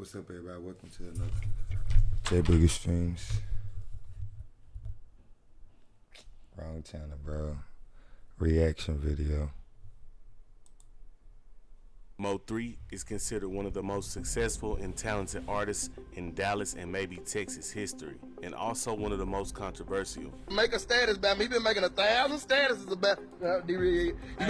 What's up, everybody? Welcome to another Jayboogie streams. Wrong channel, bro. Reaction video. Mo3 is considered one of the most successful and talented artists in Dallas and maybe Texas history, and also one of the most controversial. Make a status about me. He been making 1,000 statuses about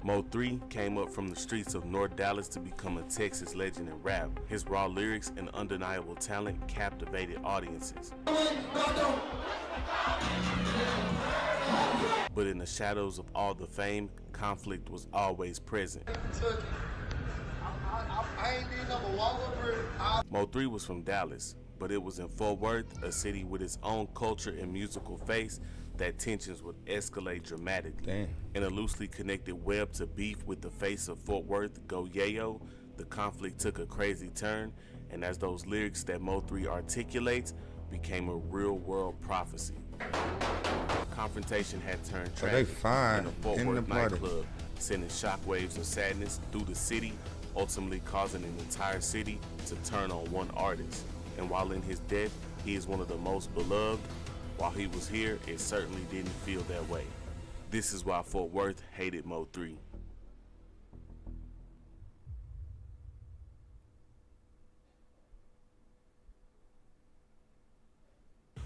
Mo3 came up from the streets of North Dallas to become a Texas legend in rap. His raw lyrics and undeniable talent captivated audiences. But in the shadows of all the fame, conflict was always present. Mo3 was from Dallas, but it was in Fort Worth, a city with its own culture and musical face, that tensions would escalate dramatically. Damn. In a loosely connected web to beef with the face of Fort Worth, Go Yayo, the conflict took a crazy turn, and as those lyrics that Mo3 articulates became a real-world prophecy. Confrontation had turned tragic in a Fort Worth nightclub, sending shockwaves of sadness through the city, ultimately causing an entire city to turn on one artist. And while in his death, he is one of the most beloved, while he was here, it certainly didn't feel that way. This is why Fort Worth hated Mo3.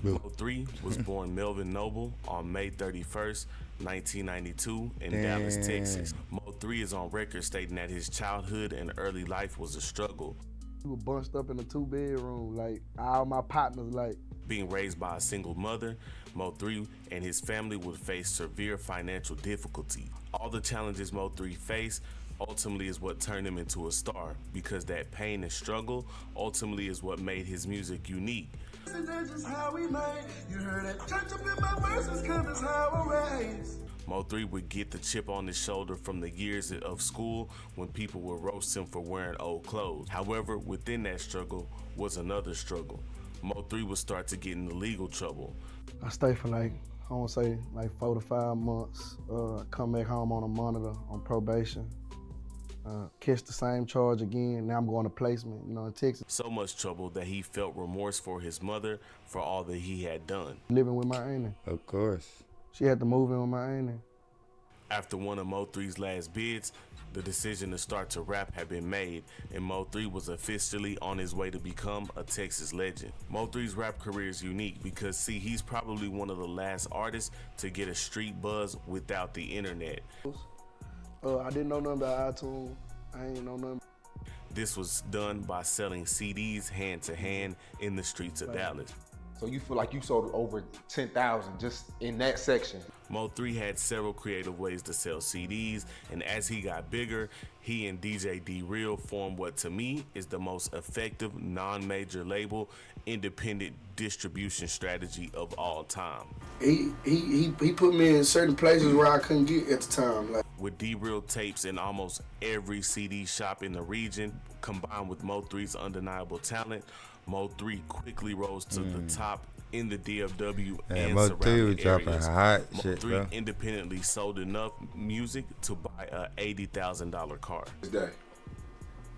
Mo3 was born Melvin Noble on May 31st, 1992 in Dallas, Texas. Mo3 is on record stating that his childhood and early life was a struggle. We were bunched up in a 2-bedroom, like all my partners, like. Being raised by a single mother, Mo3 and his family would face severe financial difficulty. All the challenges Mo3 faced ultimately is what turned him into a star, because that pain and struggle ultimately is what made his music unique. Mo3 would get the chip on his shoulder from the years of school when people would roast him for wearing old clothes. However, within that struggle was another struggle. Mo3 would start to get into legal trouble. I stayed for like, I want to say like 4 to 5 months, come back home on a monitor, on probation. Catch the same charge again. Now I'm going to placement, in Texas. So much trouble that he felt remorse for his mother for all that he had done. Living with my auntie. Of course. She had to move in with my auntie. After one of Mo3's last bids, the decision to start to rap had been made, and Mo3 was officially on his way to become a Texas legend. Mo3's rap career is unique because, see, he's probably one of the last artists to get a street buzz without the internet. I didn't know nothing about iTunes. I ain't know nothing. This was done by selling CDs hand to hand in the streets of Dallas. So you feel like you sold over 10,000 just in that section? Mo3 had several creative ways to sell CDs, and as he got bigger, he and DJ D-Real formed what to me is the most effective non-major label independent distribution strategy of all time. He put me in certain places where I couldn't get at the time. Like. With D-Real tapes in almost every CD shop in the region, combined with Mo3's undeniable talent, Mo3 quickly rose to the top in the DFW and surrounding areas. Mo3 independently sold enough music to buy a $80,000 car. This day?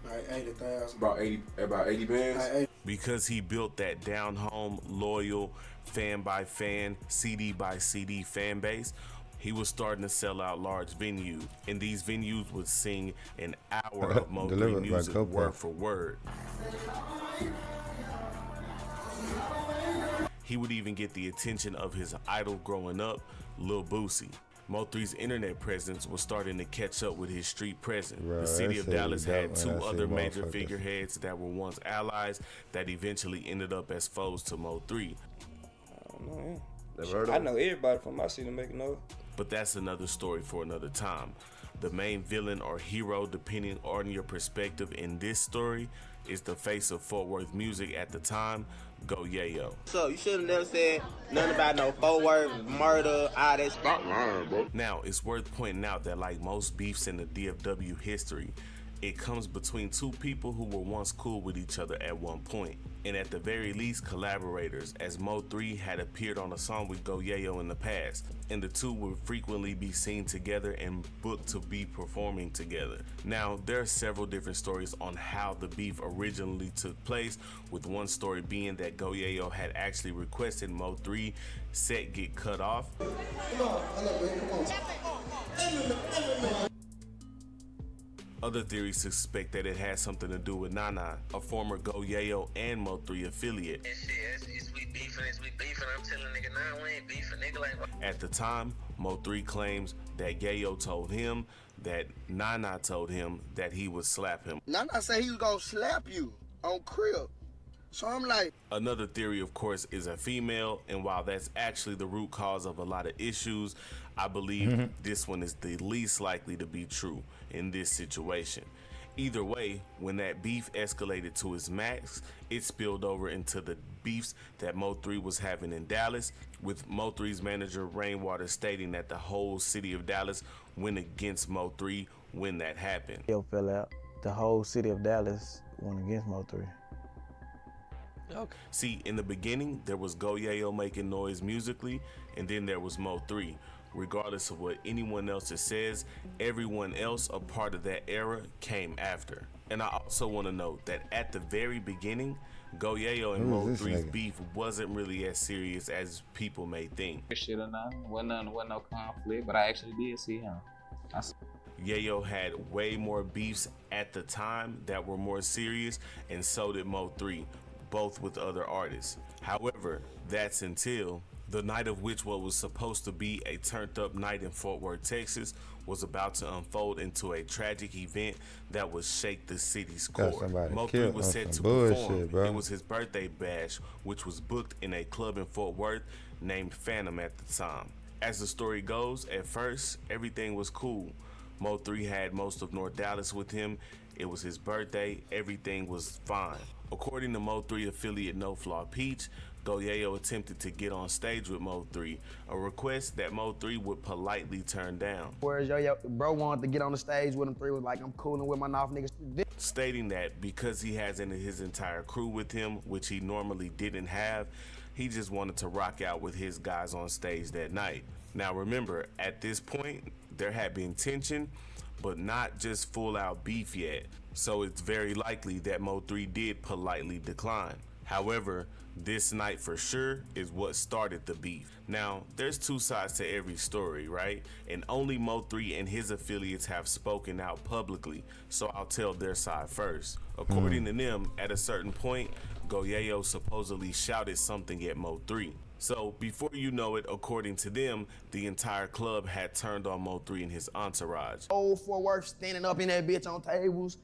Like 80,000. About 80 bands? Because he built that down-home, loyal, fan-by-fan, CD-by-CD fan base, he was starting to sell out large venues, and these venues would sing an hour of Mo3 music word for word. He would even get the attention of his idol growing up, Lil Boosie. Mo3's internet presence was starting to catch up with his street presence. The city of Dallas had 2 other major figureheads that were once allies that eventually ended up as foes to Mo3. I don't know, yeah. I know everybody from my city making noise. But that's another story for another time. The main villain or hero, depending on your perspective in this story, is the face of Fort Worth music at the time, Go Yayo. So you should have never said nothing about no Fort Worth murder, all that. Stop lying, bro. Now, it's worth pointing out that like most beefs in the DFW history, It comes between two people who were once cool with each other at one point, and at the very least collaborators, as Mo3 had appeared on a song with Go Yayo in the past, and the two would frequently be seen together and booked to be performing together. Now, there are several different stories on how the beef originally took place, with one story being that Go Yayo had actually requested Mo3 set get cut off. Other theories suspect that it had something to do with Nana, a former Go Yayo and Mo3 affiliate. I'm telling nigga, nah, we ain't beefing, nigga, like. At the time, Mo3 claims that Yayo told him that Nana told him that he would slap him. Nana said he was gonna slap you on crib. So I'm like. Another theory, of course, is a female, and while that's actually the root cause of a lot of issues, I believe this one is the least likely to be true in this situation. Either way, when that beef escalated to its max, it spilled over into the beefs that Mo3 was having in Dallas, with Mo3's manager Rainwater stating that the whole city of Dallas went against Mo3 when that happened. Yo fell out. The whole city of Dallas went against Mo3. Okay. See, in the beginning, there was Go Yayo making noise musically, and then there was Mo3. Regardless of what anyone else says, everyone else a part of that era came after. And I also want to note that at the very beginning, Go Yayo and Mo3's beef wasn't really as serious as people may think. Shit or nothing, wasn't no conflict, but I actually did see him. Yayo had way more beefs at the time that were more serious, and so did Mo3, both with other artists. However, that's until the night of which what was supposed to be a turned up night in Fort Worth, Texas, was about to unfold into a tragic event that would shake the city's core. Mo3 was set to perform. It was his birthday bash, which was booked in a club in Fort Worth named Phantom at the time. As the story goes, at first, everything was cool. Mo3 had most of North Dallas with him. It was his birthday. Everything was fine. According to Mo3 affiliate No Flaw Peach, Go Yayo attempted to get on stage with Mo3, a request that Mo3 would politely turn down. Whereas yo, bro wanted to get on the stage with him, 3 was like, I'm cooling with my North niggas. Stating that because he has his entire crew with him, which he normally didn't have, he just wanted to rock out with his guys on stage that night. Now remember, at this point, there had been tension, but not just full out beef yet. So it's very likely that Mo3 did politely decline. However, this night for sure is what started the beef. Now, there's two sides to every story, right? And only Mo3 and his affiliates have spoken out publicly, so I'll tell their side first. According to them, at a certain point, Go Yayo supposedly shouted something at Mo3. So before you know it, according to them, the entire club had turned on Mo3 and his entourage. Old Fort Worth standing up in that bitch on tables.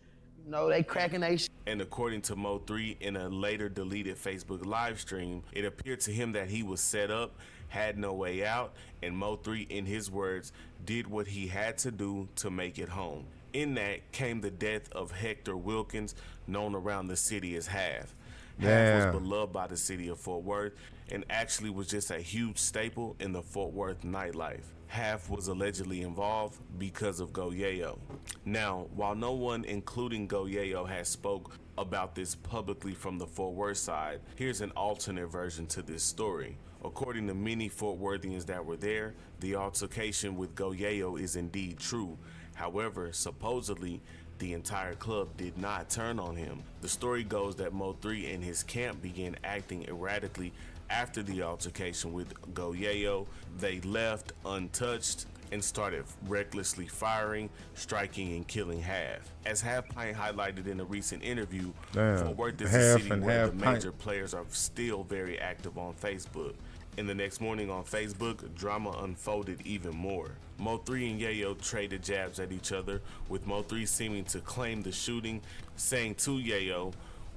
You know, they cracking they shit. And according to Mo3, in a later deleted Facebook live stream, it appeared to him that he was set up, had no way out, and Mo3, in his words, did what he had to do to make it home. In that came the death of Hector Wilkins, known around the city as Half. Half was beloved by the city of Fort Worth and actually was just a huge staple in the Fort Worth nightlife. Half was allegedly involved because of Go Yayo. Now, while no one, including Go Yayo, has spoke about this publicly from the Fort Worth side, here's an alternate version to this story. According to many Fort Worthians that were there, the altercation with Go Yayo is indeed true. However, supposedly, the entire club did not turn on him. The story goes that Mo3 and his camp began acting erratically after the altercation with Go Yayo. They left untouched and started recklessly firing, striking, and killing Half. As Half Pint highlighted in a recent interview, Fort Worth is a city where the major players are still very active on Facebook. And the next morning on Facebook, drama unfolded even more. Mo3 and Yayo traded jabs at each other, with Mo3 seeming to claim the shooting, saying to Yayo,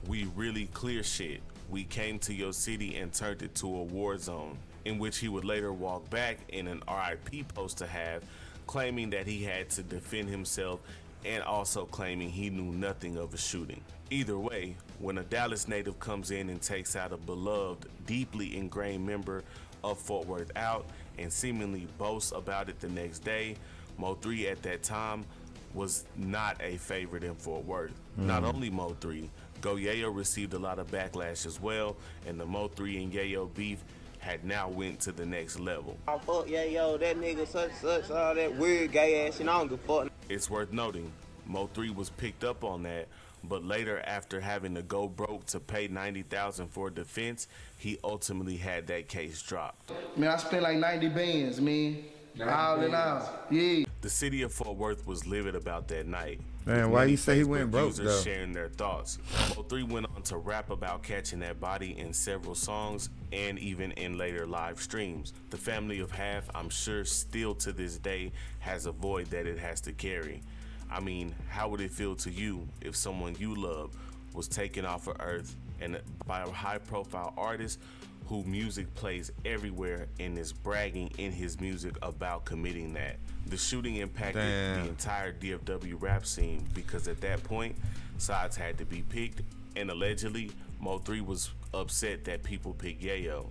"We really clear shit. We came to your city and turned it to a war zone," in which he would later walk back in an RIP post to Have, claiming that he had to defend himself and also claiming he knew nothing of a shooting. Either way, when a Dallas native comes in and takes out a beloved, deeply ingrained member of Fort Worth out and seemingly boasts about it the next day, Mo3 at that time was not a favorite in Fort Worth. Not only Mo3, Go Yayo received a lot of backlash as well, and the Mo3 and Yayo beef had now went to the next level. Oh, fuck Yayo, that nigga such, all that weird gay ass shit, I don't give a fuck. It's worth noting, Mo3 was picked up on that, but later, after having to go broke to pay $90,000 for defense, he ultimately had that case dropped. Man, I spent like 90 bands, man. All in all, yeah. The city of Fort Worth was livid about that night. Man, why you say he went broke, users though? sharing their thoughts. Mo3 went on to rap about catching that body in several songs and even in later live streams. The family of Half, I'm sure, still to this day has a void that it has to carry. I mean, how would it feel to you if someone you love was taken off of Earth and by a high-profile artist whose music plays everywhere and is bragging in his music about committing that? The shooting impacted the entire DFW rap scene because at that point, sides had to be picked, and allegedly, Mo3 was upset that people picked Yayo.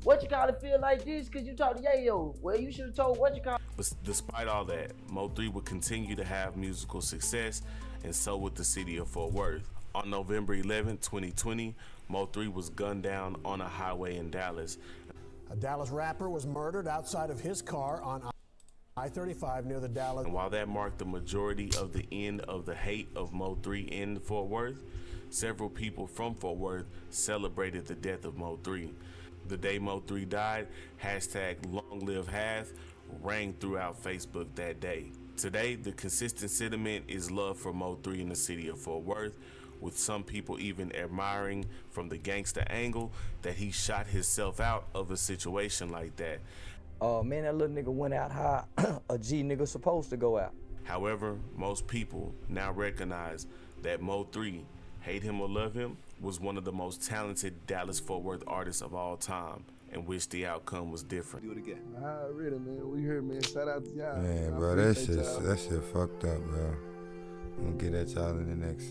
What you call it feel like this because you talk to Yayo? Well, you should have told what you call it. But despite all that, Mo3 would continue to have musical success, and so would the city of Fort Worth. On November 11, 2020, Mo3 was gunned down on a highway in Dallas. A Dallas rapper was murdered outside of his car on I-35 near the Dallas. And while that marked the majority of the end of the hate of Mo3 in Fort Worth, several people from Fort Worth celebrated the death of Mo3. The day Mo3 died, #LongLiveHalf rang throughout Facebook that day. Today, the consistent sentiment is love for Mo3 in the city of Fort Worth, with some people even admiring from the gangster angle that he shot himself out of a situation like that. Man, that little nigga went out how a G nigga supposed to go out. However, most people now recognize that Mo3, hate him or love him, was one of the most talented Dallas-Fort Worth artists of all time, and wish the outcome was different. Do it again. Already, man. We here, man. Shout out to y'all. Man, bro, that shit fucked up, bro. I'm gonna get at y'all in the next.